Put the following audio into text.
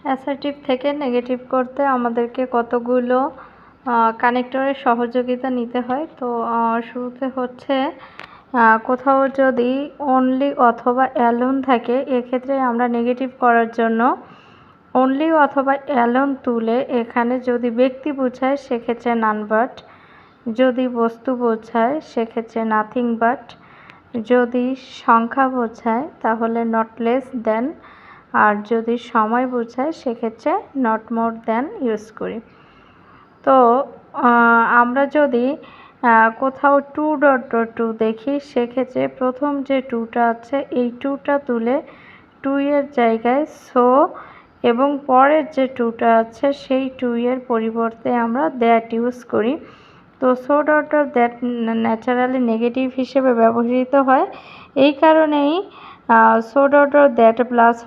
Assertive থেকে negative করতে আমাদেরকে কতগুলো কানেক্টরের সহযোগিতা নিতে হয়। তো শুরুতে হচ্ছে কোথাও যদি অনলি অথবা অ্যালোন থাকে, এক্ষেত্রে আমরা নেগেটিভ করার জন্য অনলি অথবা অ্যালোন তুলে এখানে যদি ব্যক্তি বোঝায় সেক্ষেত্রে নান বাট, যদি বস্তু বোঝায় সেক্ষেত্রে নাথিং বাট, যদি সংখ্যা বোঝায় তাহলে নট লেস দেন, আর যদি সময় বোঝায় সেক্ষেত্রে নট মোর দেন ইউজ করি। তো আমরা যদি কোথাও টু ডট ডট টু দেখি, সেক্ষেত্রে প্রথম যে টুটা আছে এই টুটা তুলে টু এর জায়গায় সো এবং পরের যে টুটা আছে সেই টু এর পরিবর্তে আমরা দ্যাট ইউজ করি। তো so dot dot that naturally negative হিসেবে ব্যবহৃত হয়। এই কারণেই so dot dot that plus